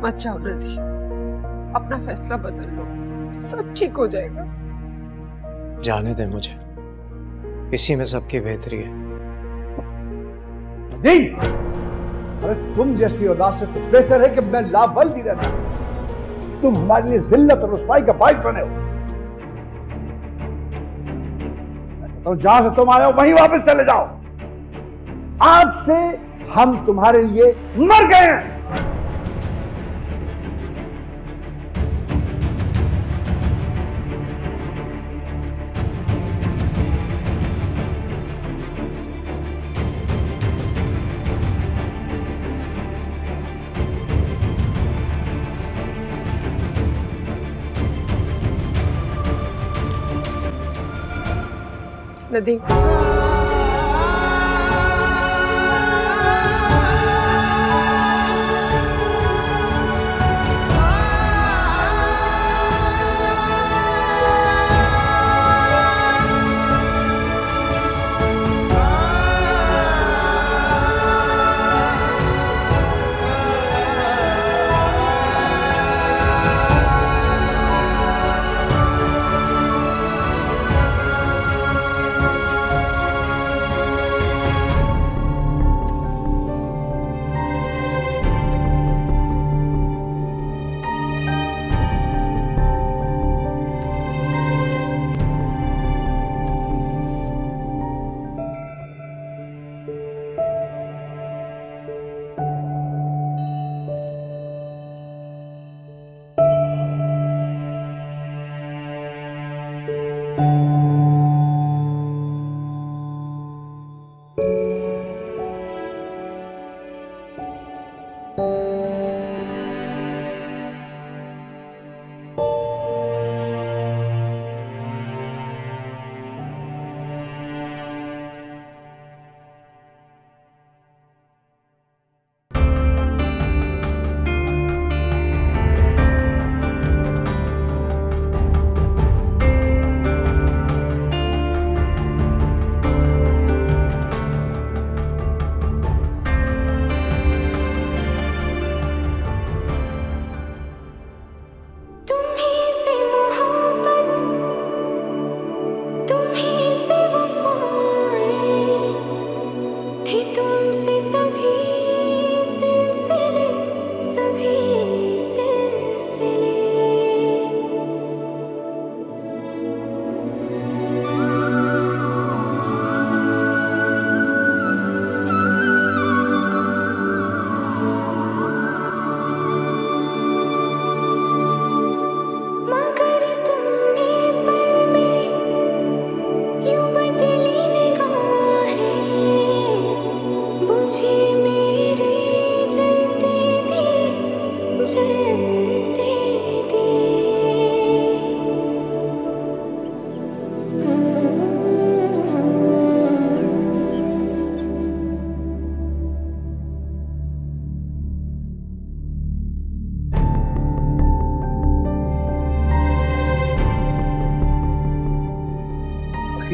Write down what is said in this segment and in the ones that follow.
मत जाओ नदी, अपना फैसला बदल लो, सब ठीक हो जाएगा। जाने दे मुझे, इसी में सबकी बेहतरी है। नहीं, अरे तुम जैसी औलाद से तो बेहतर है कि मैं लावल्दी रहता। तुम हमारे लिए जिल्लत और रुसवाई का बाइस बने हो। तो जहां से तुम आए हो वहीं वापस चले जाओ। आज से हम तुम्हारे लिए मर गए हैं। नदी,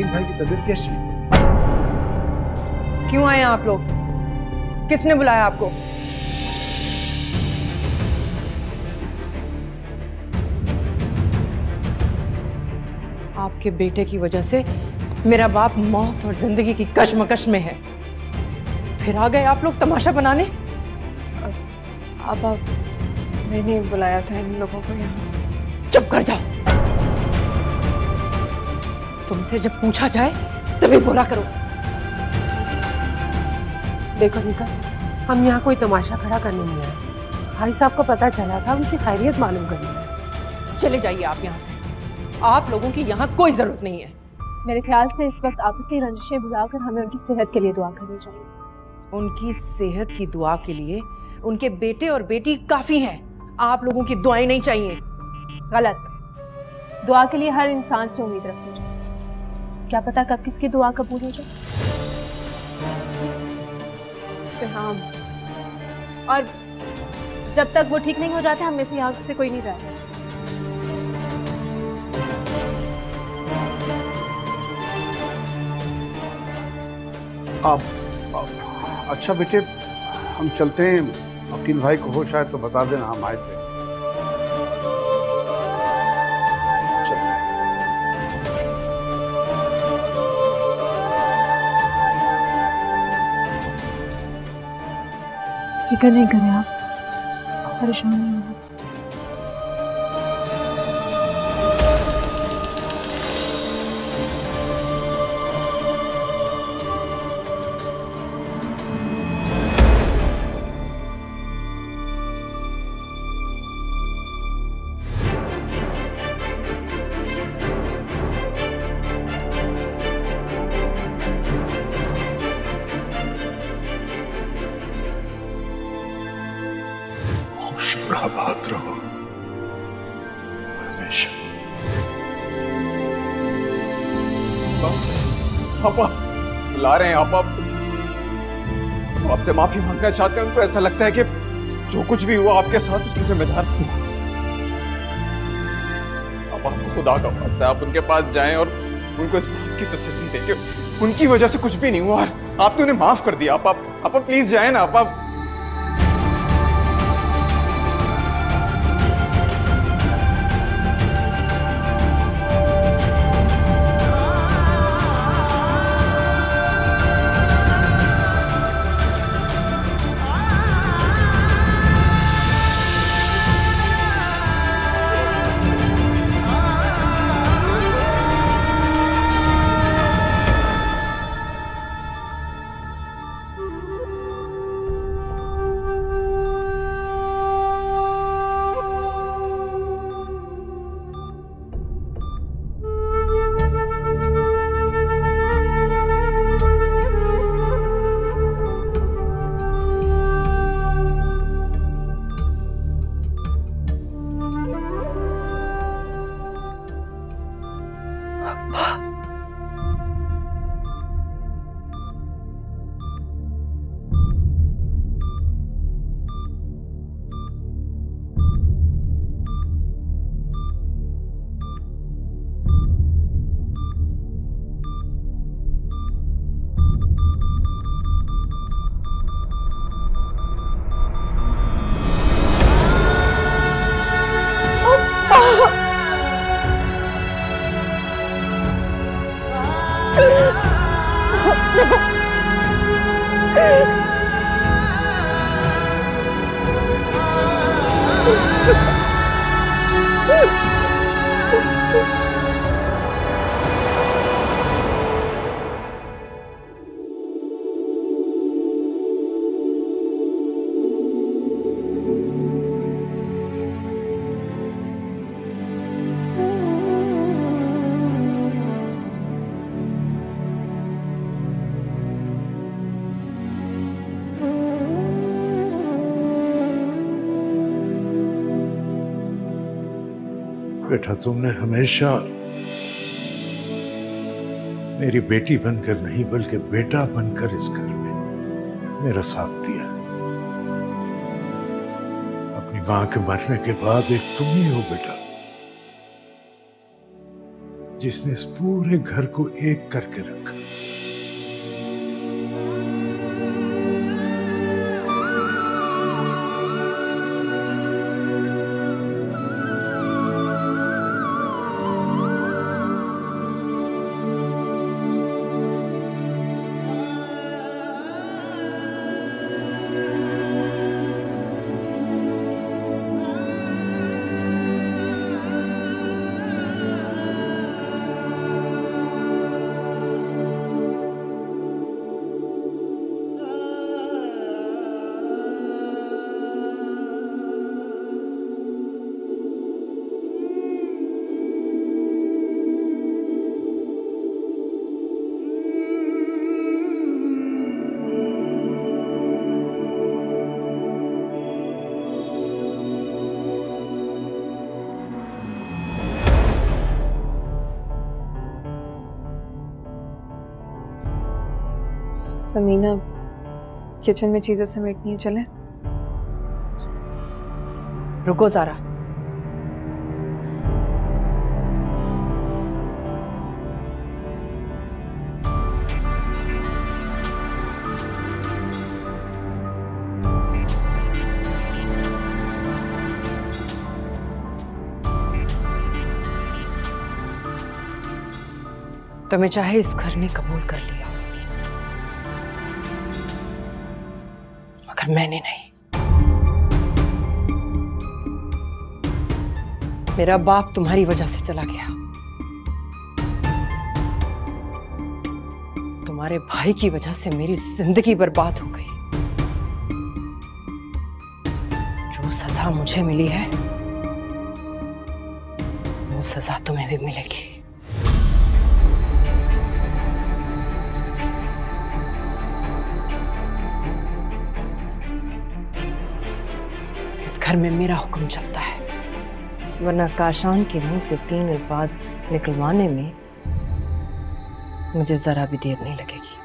भाई की तबीयत कैसी है? क्यों आए आप लोग? किसने बुलाया आपको? आपके बेटे की वजह से मेरा बाप मौत और जिंदगी की कशमकश में है। फिर आ गए आप लोग तमाशा बनाने। अब मैंने बुलाया था इन लोगों को यहाँ। चुप कर जाओ। तुमसे जब पूछा जाए तभी बोला करो। देखो निका, हम यहाँ कोई तमाशा खड़ा करने नहीं आए। भाई साहब को पता चला था, उनकी खैरियत मालूम करनी है। चले जाइए आप यहाँ से। आप लोगों की यहाँ कोई जरूरत नहीं है। मेरे ख्याल से इस वक्त आपसी रंजिशें बुलाकर हमें उनकी सेहत के लिए दुआ करनी चाहिए। उनकी सेहत की दुआ के लिए उनके बेटे और बेटी काफी हैं। आप लोगों की दुआएं नहीं चाहिए। गलत। दुआ के लिए हर इंसान से उम्मीद रखनी चाहिए। क्या पता कब किसकी दुआ कबूल हो जाए। हाँ, और जब तक वो ठीक नहीं हो जाते, हम में से यहाँ से कोई नहीं जाएगा। अच्छा बेटे, हम चलते हैं। अब वकील भाई को होश आए तो बता देना, हम आए थे। फिक्र नहीं करें आप, परेशान नहीं होना। आबाद रहो हमेशा। आप बुला रहे हैं आप आपसे माफी मांगना चाहते हैं। उनको ऐसा लगता है कि जो कुछ भी हुआ आपके साथ उसकी जिम्मेदार आपको खुदा का वास्ता है, आप उनके पास जाएं और उनको इस बात की तसल्ली दें कि उनकी वजह से कुछ भी नहीं हुआ और आपने उन्हें माफ कर दिया। आप प्लीज जाएं ना। आप बेटा, तुमने हमेशा मेरी बेटी बनकर नहीं बल्कि बेटा बनकर इस घर में मेरा साथ दिया। अपनी मां के मरने के बाद एक तुम ही हो बेटा, जिसने इस पूरे घर को एक करके रखा। समीना किचन में चीजें समेटनी है, चलें? रुको ज़ारा, तो मैं चाहे इस घर ने कबूल कर लिया, मगर मैंने नहीं। मेरा बाप तुम्हारी वजह से चला गया, तुम्हारे भाई की वजह से मेरी जिंदगी बर्बाद हो गई। जो सजा मुझे मिली है वो सजा तुम्हें भी मिलेगी। इस घर में मेरा हुक्म चलता है, वरना काशान के मुंह से 3 अल्फाज निकलवाने में मुझे जरा भी देर नहीं लगेगी।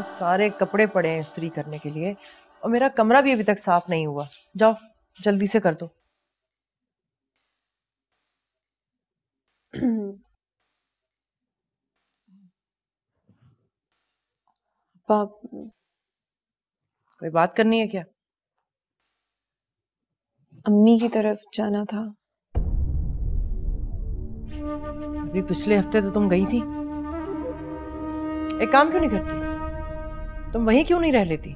सारे कपड़े पड़े हैं इस्त्री करने के लिए, और मेरा कमरा भी अभी तक साफ नहीं हुआ। जाओ जल्दी से कर दो। पाप, कोई बात करनी है क्या? अम्मी की तरफ जाना था। अभी पिछले हफ्ते तो तुम गई थी। एक काम क्यों नहीं करती? तुम वहीं क्यों नहीं रह लेती?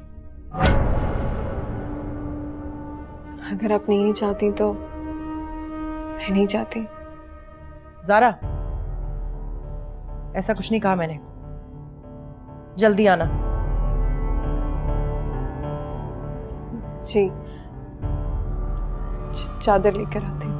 अगर आप नहीं चाहती तो मैं नहीं चाहती। ज़ारा, ऐसा कुछ नहीं कहा मैंने। जल्दी आना। जी, चादर लेकर आती हूँ।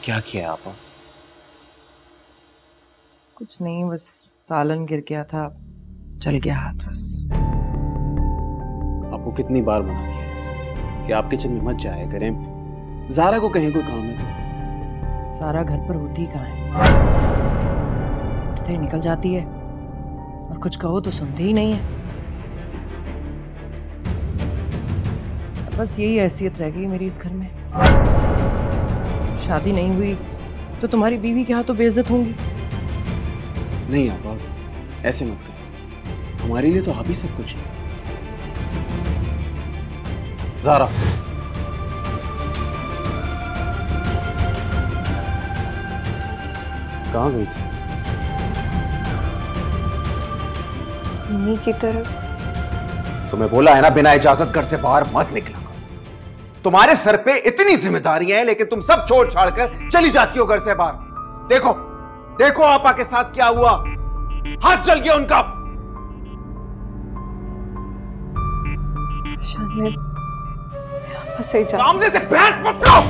क्या किया आपने? कुछ नहीं, बस सालन गिर गया था, चल गया हाथ बस। आपको कितनी बार मना किया कि आप किचन में मत जाया करें, ज़ारा को कहीं कोई काम है तो। सारा घर पर होती कहाँ है, उठते ही निकल जाती है और कुछ कहो तो सुनते ही नहीं है। बस यही हैसियत रह गई मेरी इस घर में। शादी नहीं हुई तो तुम्हारी बीवी के हाथों बेइज्जत होंगी। नहीं आप ऐसे मत करें, हमारे लिए तो आप ही सब कुछ है। ज़ारा, कहाँ गई थी? मम्मी की तरफ। तुम्हें बोला है ना बिना इजाजत घर से बाहर मत निकला करो। तुम्हारे सर पे इतनी जिम्मेदारियां हैं लेकिन तुम सब छोड़ छाड़ कर चली जाती हो घर से बाहर। देखो देखो आपा के साथ क्या हुआ, हाथ जल गया उनका। सामने से बहस मत करो।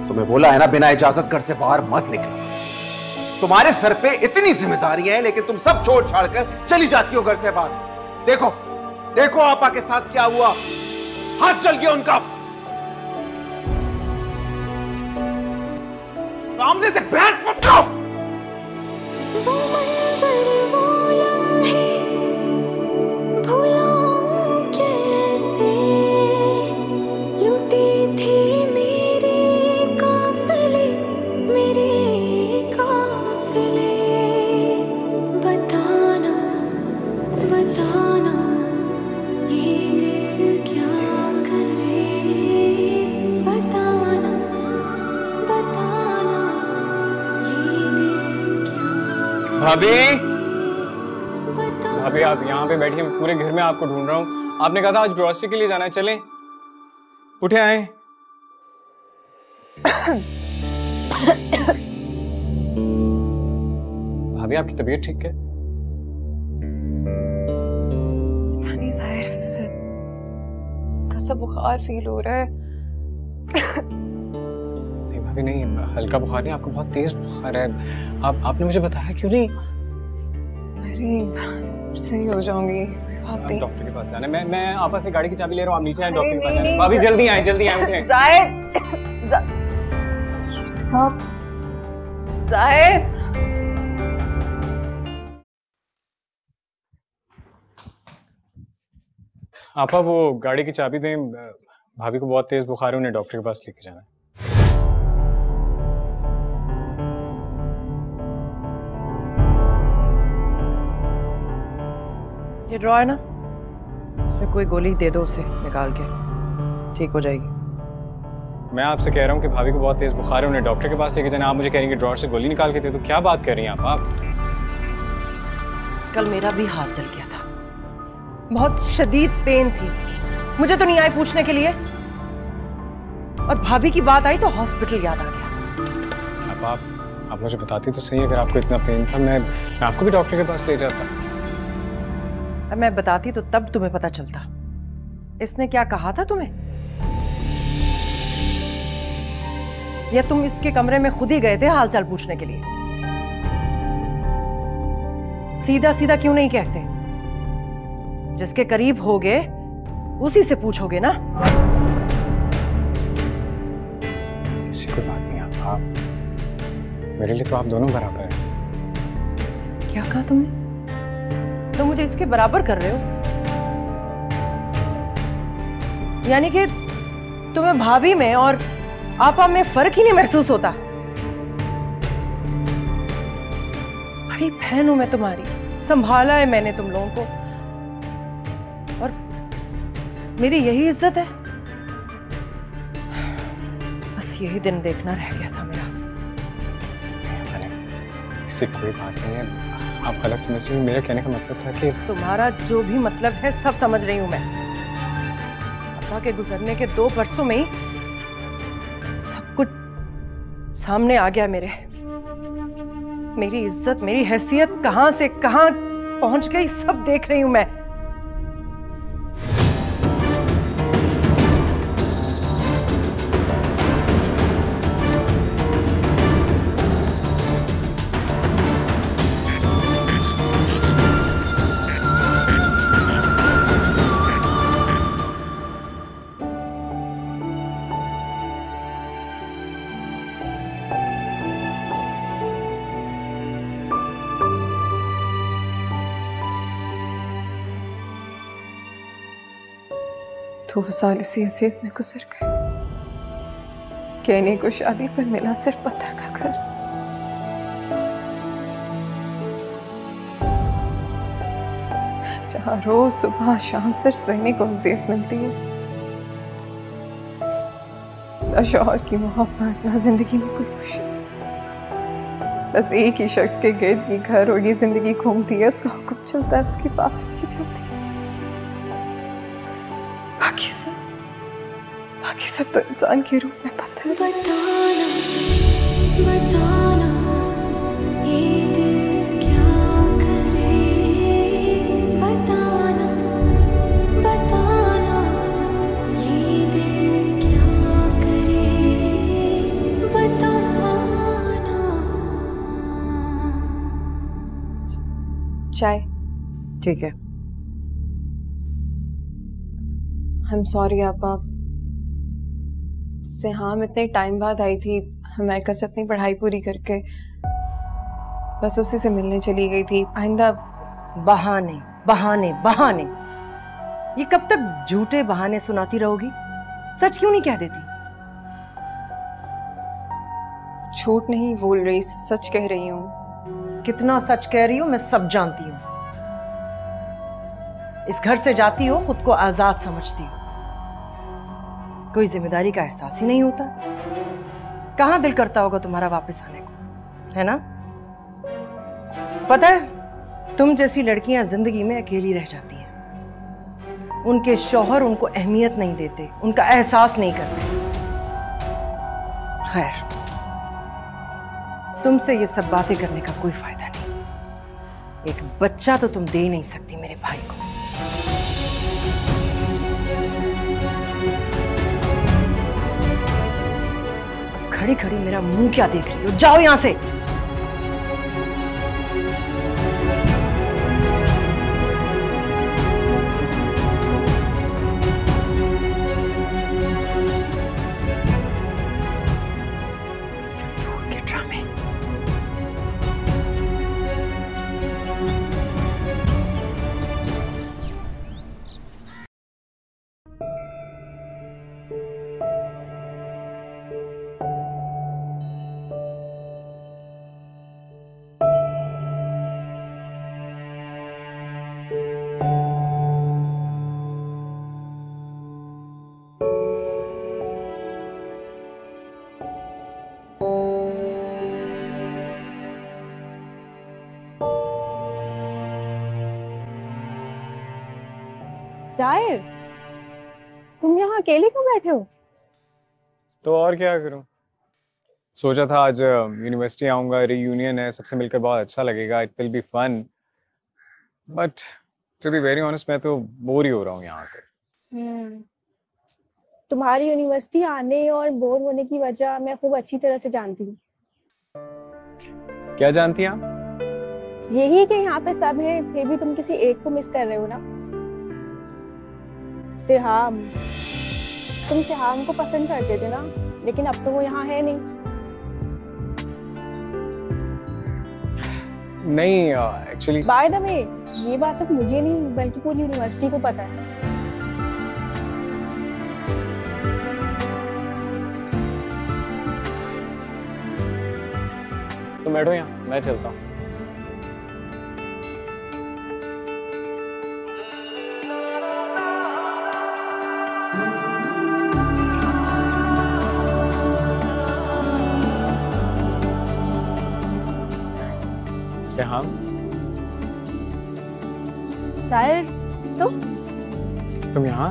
तुम्हें बोला है ना बिना इजाजत घर से बाहर मत निकला। तुम्हारे सर पे इतनी जिम्मेदारियां हैं लेकिन तुम सब छोड़ छाड़ कर चली जाती हो घर से बाहर। देखो देखो आपा के साथ क्या हुआ, हाथ जल गया उनका। सामने से बहस मत करो। वो मंजर वो लम्हे भुलाऊं कैसे, लुटी थी मेरे काफिले बताना बताना ये दिल क्या करे, बताना बताना ये दिल क्या। भाभी, भाभी आप यहाँ पे बैठिए, पूरे घर में आपको ढूंढ रहा हूँ। आपने कहा था आज ग्रोसरी के लिए जाना है, चलें? उठे आए। भाभी आपकी तबीयत ठीक है? नहीं ज़ाहिर, कैसा बुखार फील हो रहा है। नहीं भाभी नहीं, हल्का बुखार नहीं, आपको बहुत तेज बुखार है। आपने मुझे बताया क्यों नहीं? अरे सही हो जाऊंगी, बात नहीं। डॉक्टर के पास जाना है। मैं आपस से गाड़ी की चाबी ले रहा हूँ, आप नीचे आए, डॉक्टर के पास जाना है। भाभी जल्दी आए, जल्दी आए, उठे। ज़ाहिर आपा वो गाड़ी की चाबी दें, भाभी को बहुत तेज बुखार है, उन्हें डॉक्टर के पास लेके जाना है। ये ड्रॉ है ना, इसमें कोई गोली दे दो उसे निकाल के, ठीक हो जाएगी। मैं आपसे कह रहा हूँ कि भाभी को बहुत तेज बुखार है, उन्हें डॉक्टर के पास लेके जाना, आप मुझे कह रही हैं कि ड्रॉर से गोली निकाल के दे दो। क्या बात कर रही हैं आप? कल मेरा भी हाथ जल गया था, बहुत शदीद पेन थी, मुझे तो नहीं आई पूछने के लिए, और भाभी की बात आई तो हॉस्पिटल याद आ गया। आप मुझे बताती तो सही, अगर आपको इतना पेन था मैं आपको भी डॉक्टर के पास ले जाता। अब मैं बताती तो तब तुम्हें पता चलता। इसने क्या कहा था तुम्हें, या तुम इसके कमरे में खुद ही गए थे हालचाल पूछने के लिए? सीधा सीधा क्यों नहीं कहते? जिसके करीब होगे उसी से पूछोगे ना। किसी को बात नहीं। आप मेरे लिए तो आप दोनों बराबर हैं। क्या कहा तुमने? तुम मुझे इसके बराबर कर रहे हो? यानी कि तुम्हें भाभी में और आपा में फर्क ही नहीं महसूस होता? बड़ी बहन हूं मैं तुम्हारी, संभाला है मैंने तुम लोगों को, और मेरी यही इज्जत है? बस यही दिन देखना रह गया था मेरा। इससे कोई बात नहीं है, आप गलत समझ रही हैं। मेरा कहने का मतलब था कि तुम्हारा जो भी मतलब है सब समझ रही हूं मैं। पापा के गुजरने के 2 बरसों में ही सब कुछ सामने आ गया मेरे। मेरी इज्जत, मेरी हैसियत कहां से कहां पहुंच गई सब देख रही हूं मैं। तो 2 साल इसी हैसियत में गुजर गए। कहने को शादी पर मिला सिर्फ पत्थर का घर। जहां रोज सुबह शाम सिर्फ सहने को अज़ियत मिलती है। ना शौहर की मोहब्बत, ना जिंदगी में कोई खुशी। बस एक ही शख्स के गिर्द ये घर और ये जिंदगी घूमती है, उसका हुक्म चलता है, उसकी बात रखी जाती है। बाकी सब तो इंसान के रूप में पत्थर। बताना बताना ये दिल क्या करे, बताना बताना ये दिल क्या करे, बताना। चाय? ठीक है। आई एम सॉरी आपा, सिहाम इतने टाइम बाद आई थी अमेरिका से अपनी पढ़ाई पूरी करके, बस उसी से मिलने चली गई थी। आइंदा बहाने बहाने बहाने, ये कब तक झूठे बहाने सुनाती रहोगी? सच क्यों नहीं कह देती? झूठ नहीं बोल रही, सच कह रही हूँ। कितना सच कह रही हो मैं सब जानती हूँ। इस घर से जाती हो खुद को आजाद समझती हो, कोई जिम्मेदारी का एहसास ही नहीं होता। कहाँ दिल करता होगा तुम्हारा वापस आने को, है ना? पता है तुम जैसी लड़कियां जिंदगी में अकेली रह जाती हैं। उनके शौहर उनको अहमियत नहीं देते, उनका एहसास नहीं करते। खैर, तुमसे ये सब बातें करने का कोई फायदा नहीं। एक बच्चा तो तुम दे ही नहीं सकती मेरे भाई को। खड़ी खड़ी मेरा मुंह क्या देख रही हो? जाओ यहां से। फजूल के ड्रामे। जाहिर, तुम यहाँ अकेले क्यों बैठे हो? तो और क्या करूं? सोचा था आज यूनिवर्सिटी आऊंगा, रीयूनियन है, सबसे मिलकर बहुत अच्छा लगेगा, it will be fun. But to be very honest मैं तो बोर ही हो रहा हूँ यहाँ आकर। तुम्हारी यूनिवर्सिटी आने और बोर होने की वजह मैं खूब अच्छी तरह से जानती हूँ। क्या जानती हैं आप? यही कि यहाँ पे सब है, फिर भी तुम किसी एक को मिस कर रहे हो ना। सिहाम, तुम सिहाम को पसंद करते थे ना, लेकिन अब तो वो यहाँ है नहीं। नहीं एक्चुअली बाय द वे, ये बात सिर्फ मुझे नहीं बल्कि पूरी यूनिवर्सिटी को पता है। तो बैठो यहाँ, मैं चलता हूँ। सेहान, सर तुम यहाँ?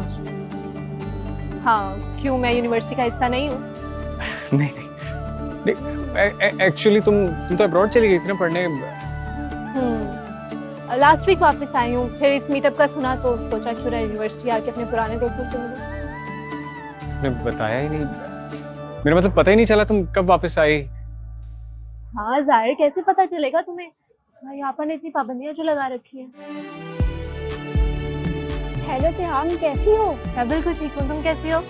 हाँ, क्यों मैं यूनिवर्सिटी का हिस्सा नहीं हूँ? नहीं एक्चुअली तुम तो अब्रॉड चली गई थी ना पढ़ने। लास्ट वीक वापस आई हूँ, फिर इस मीटअप का सुना तो सोचा क्यों ना यूनिवर्सिटी आके अपने पुराने दोस्तों से मिलूं। तुमने बताया ही नहीं, मेरा मतलब पता ही नहीं चला तुम कब वापस आई। हाँ जाहिर, कैसे पता चलेगा तुम्हें? यहाँ पर ने इतनी पाबंदियां जो लगा रखी हैं। हेलो सेहान, कैसी हो? मैं बिल्कुल ठीक हूँ, तुम कैसी हो?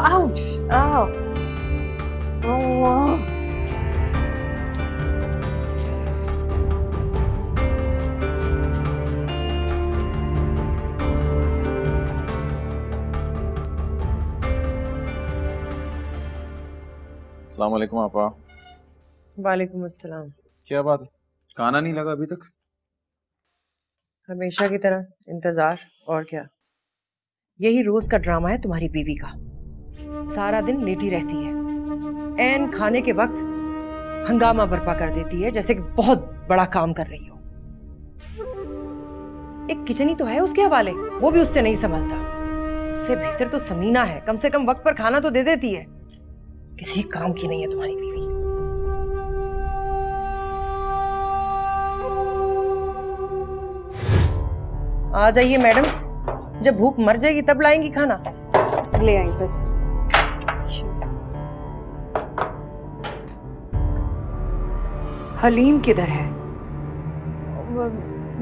Ouch! Oh. Oh. अस्सलाम वालेकुम आपा। वालेकुम अस्सलाम। क्या बात है, खाना नहीं लगा अभी तक? हमेशा की तरह इंतजार, और क्या। यही रोज का ड्रामा है तुम्हारी बीवी का। सारा दिन लेटी रहती है, ऐन खाने के वक्त हंगामा बर्पा कर देती है जैसे कि बहुत बड़ा काम कर रही हो। एक किचन ही तो है उसके हवाले, वो भी उससे नहीं संभलता। उससे बेहतर तो समीना है, कम से कम वक्त पर खाना तो दे देती है। किसी काम की नहीं है तुम्हारी बीवी। आ जाइए मैडम, जब भूख मर जाएगी तब लाएंगी खाना। ले आई बस। हलीम किधर है?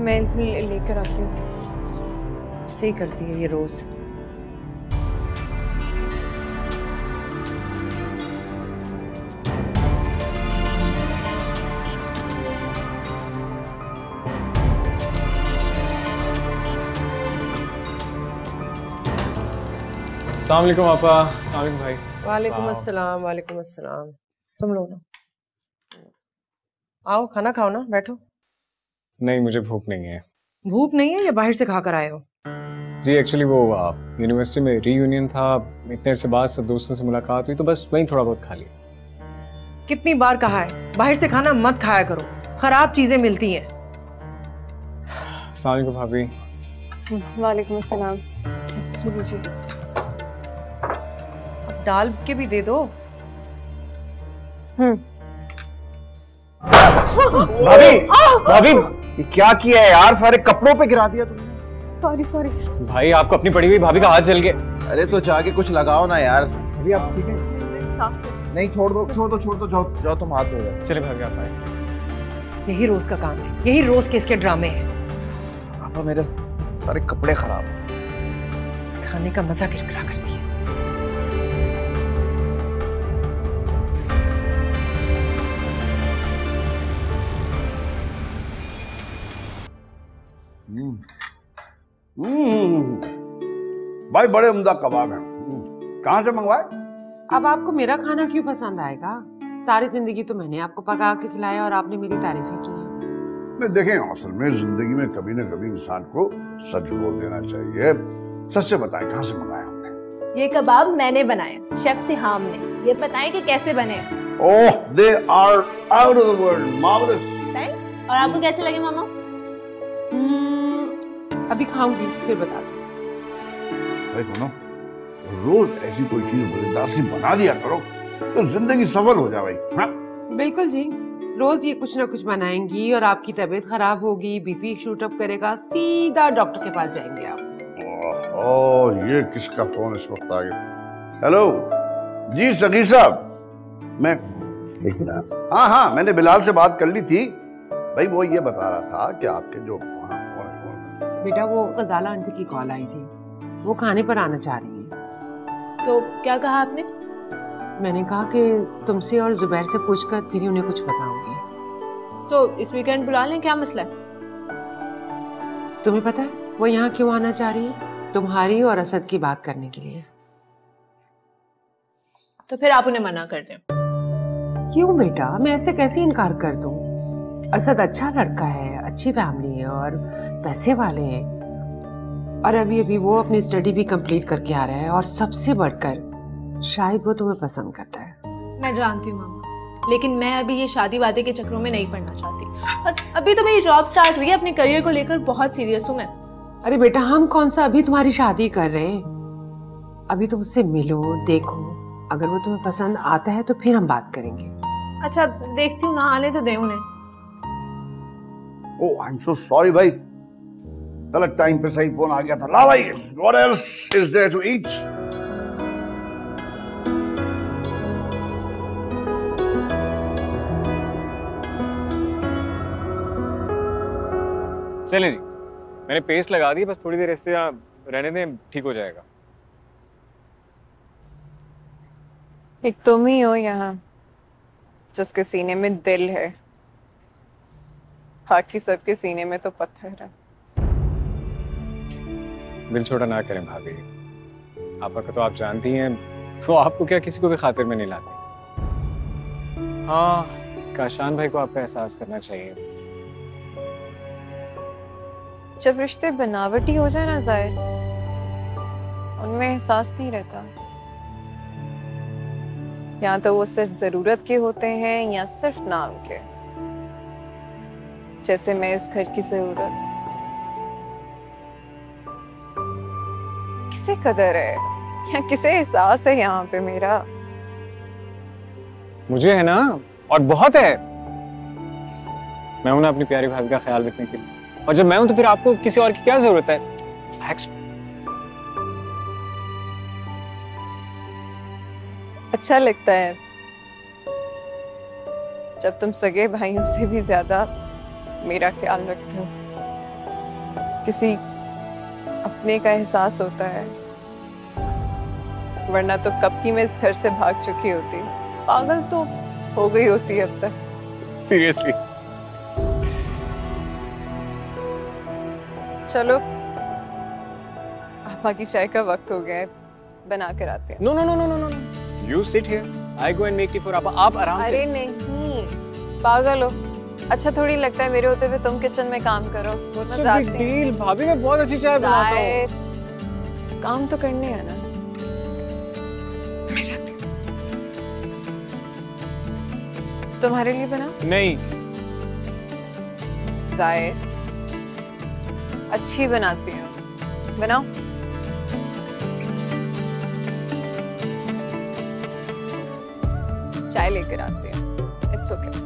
मैं लेकर आती हूँ। सही करती है ये रोज। अस्सलाम वालेकुम आपा। अस्सलाम वालेकुम भाई। वालेकुम अस्सलाम। वालेकुम अस्सलाम। तुम लोग आओ, खाना खाओ ना, बैठो। नहीं, मुझे भूख नहीं है। भूख नहीं है या बाहर से खा कर आए हो? जी एक्चुअली वो यूनिवर्सिटी में रीयूनियन था, इतने अरसे बाद सब दोस्तों से मुलाकात हुई तो बस वहीं थोड़ा बहुत खा लिया। कितनी बार कहा है बाहर से खाना मत खाया करो, खराब चीजें मिलती हैं। अस्सलाम वालेकुम भाभी। वालेकुम अस्सलाम। अब डाल के भी दे दो। भाभी, भाभी, ये क्या किया है यार? सारे कपड़ों पे गिरा दिया तुमने। Sorry sorry. भाई आपको अपनी पड़ी हुई भाभी का हाथ जल गया। अरे तो जाके कुछ लगाओ ना यार। भाभी आप ठीक है? नहीं, छोड़ दो, जाओ तुम हाथ धो जाओ। चले भाभी आप आए। यही रोज का काम है, यही रोज के इसके ड्रामे हैं। पापा मेरे सारे कपड़े खराब हैं। खाने का मजा किरकिरा करती है। भाई बड़े उम्दा कबाब हैं। कहाँ से मंगवाए? अब आपको मेरा खाना क्यों पसंद आएगा? सारी जिंदगी तो मैंने आपको पका के खिलाया और आपने मेरी तारीफें की हैं। नहीं देखें, असल में जिंदगी में कभी न कभी इंसान को सच बोल देना चाहिए। सच से बताएं, कहाँ से मंगाया आपने? ये कबाब मैंने बनाए, शेफ सिहाम ने। ये बताएं कि कैसे बने। ओह, they are out of the world, marvelous. Thanks. और आपको कैसे लगे मामा? अभी खाऊंगी फिर बता दो। भाई सुनो, रोज ऐसी कोई चीज मजेदार सी बना दिया करो तो जिंदगी सफल हो जाए भाई। हाँ? बिल्कुल जी, रोज ये कुछ ना कुछ बनाएंगी और आपकी तबीयत खराब होगी, बीपी शूट अप करेगा, सीधा डॉक्टर के पास जाएंगे आप। ओह, ये किसका फोन इस वक्त आ गया? हेलो जी सगीर साहब, मैं लेकिन हाँ, मैंने बिलाल से बात कर ली थी भाई। वो ये बता रहा था कि आपके जो बेटा वो गजाला आंटी की कॉल आई थी, वो खाने पर आना चाह रही है। तो क्या कहा आपने? मैंने कहा कि तुमसे और जुबैर से पूछकर फिर ही उन्हें कुछ बताऊंगी। तो इस वीकेंड बुला लें, क्या मसला है? तुम्हें पता है वो यहाँ क्यों आना चाह रही है? तुम्हारी और असद की बात करने के लिए। तो फिर आप उन्हें मना कर दें। क्यों बेटा, मैं ऐसे कैसे इनकार कर दूं? असद अच्छा लड़का है, अच्छी फैमिली है और पैसे वाले हैं, और अभी अभी वो अपनी स्टडी भी कंप्लीट करके आ रहा है, और सबसे बढ़कर शायद वो तुम्हें पसंद करता है। मैं जानती हूँ मामा, लेकिन मैं अभी ये शादी वादे के चक्रों में नहीं पड़ना चाहती। और अभी तो मेरी जॉब स्टार्ट हुई है, अपने करियर को लेकर बहुत सीरियस हूँ मैं। अरे बेटा, हम कौन सा अभी तुम्हारी शादी कर रहे हैं? अभी तुम उससे मिलो, देखो, अगर वो तुम्हें पसंद आता है तो फिर हम बात करेंगे। अच्छा देखती हूँ, नहा ले तो दे उन्हें। ओह, आई एम सो सॉरी भाई, गलत टाइम पे सही फोन आ गया था। ला भाई, what else is there to eat? चलें जी, मैंने पेस्ट लगा दी, बस थोड़ी देर इससे रहने दें, ठीक हो जाएगा। एक तुम ही हो यहाँ जिसके सीने में दिल है, बाकी सबके सीने में तो पत्थर है। दिल छोटा ना करें भाभी, आपा का तो आप जानती हैं, वो आपको क्या किसी को भी खातिर में नहीं लाती। हाँ, काशान भाई को आपका एहसास करना चाहिए। जब रिश्ते बनावटी हो जाए ना जाहिर, उनमें एहसास नहीं रहता। या तो वो सिर्फ जरूरत के होते हैं या सिर्फ नाम के, जैसे मैं इस घर की जरूरत। किसे कदर है या किसे एहसास है यहाँ पे मेरा? मुझे है ना, और बहुत है। मैं हूं ना अपनी प्यारी भाभी का ख्याल रखने के लिए, और जब मैं हूं तो फिर आपको किसी और की क्या जरूरत है? अच्छा लगता है जब तुम सगे भाइयों से भी ज्यादा मेरा ख्याल रखते हो। किसी अपने का एहसास होता है, वरना तो कब की मैं इस घर से भाग चुकी होती। पागल तो हो गई होती अब तक। सीरियसली। चलो, आपा की चाय का वक्त हो गया है, बना कर आते हैं। No no no no no no, you sit here, I go and make tea for आपा। आप आराम से। अरे नहीं, पागल हो। अच्छा थोड़ी लगता है मेरे होते हुए तुम किचन में काम करो। वो तो जाते हैं। डील भाभी, मैं बहुत अच्छी चाय बनाता हूँ। काम तो करने है ना। मैं जाती हूँ। तुम्हारे लिए बना? नहीं। जाहिर अच्छी बनाती हूँ, बनाओ। चाय लेकर आती हूँ। It's okay.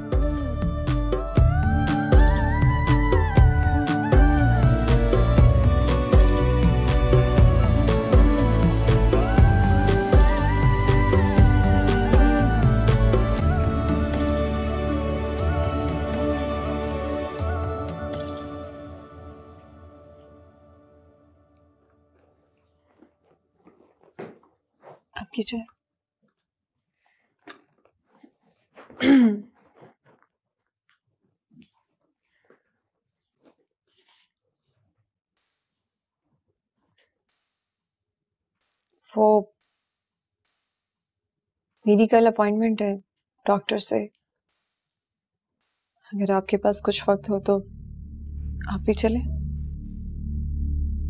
आपकी चाय। वो मेरी कल अपॉइंटमेंट है डॉक्टर से। अगर आपके पास कुछ वक्त हो तो आप भी चले।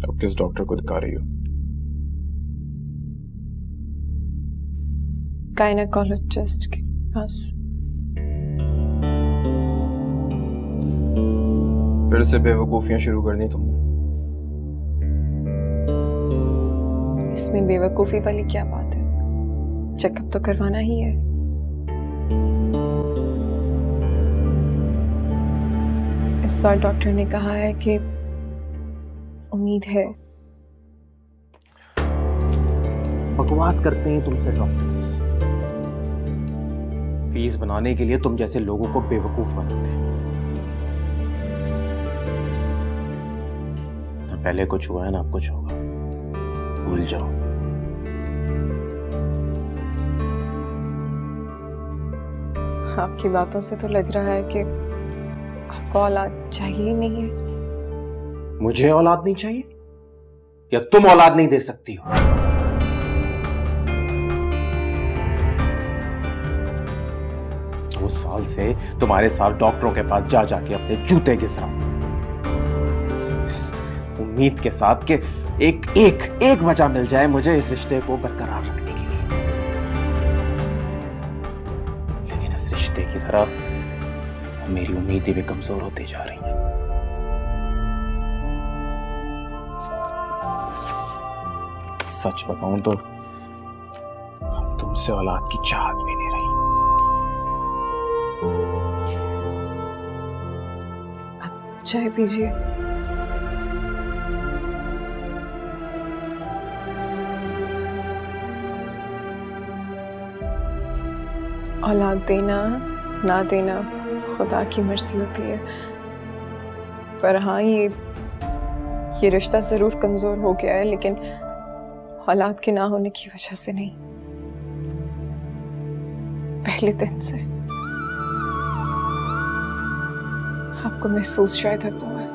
अब किस डॉक्टर को दिखा रही हो? गायनेकोलॉजिस्ट के पास। फिर से बेवकूफियां शुरू कर दी तुमने। इसमें बेवकूफी वाली क्या बात है? चेकअप तो करवाना ही है। इस बार डॉक्टर ने कहा है कि उम्मीद है। बकवास करते हैं तुमसे डॉक्टर्स। फीस बनाने के लिए तुम जैसे लोगों को बेवकूफ बनाते हैं। ना पहले कुछ हुआ है ना अब कुछ होगा, भूल जाओ। आपकी बातों से तो लग रहा है कि आपको औलाद चाहिए नहीं है। मुझे औलाद नहीं चाहिए या तुम औलाद नहीं दे सकती हो? उस साल से तुम्हारे साथ डॉक्टरों के पास जा जाके अपने जूते घिस रहा हूं, उम्मीद के साथ कि एक वजह मिल जाए मुझे इस रिश्ते को बरकरार रखने के लिए। लेकिन इस रिश्ते की तरह मेरी उम्मीदें भी कमजोर होती जा रही हैं। सच बताऊं तो अब तुमसे औलाद की चाहत भी नहीं रही। आप चाय पीजिए। औलाद देना ना देना खुदा की मर्जी होती है, पर हाँ ये रिश्ता जरूर कमजोर हो गया है, लेकिन औलाद के ना होने की वजह से नहीं, पहले दिन से आपको महसूस शायद अब हुआ है।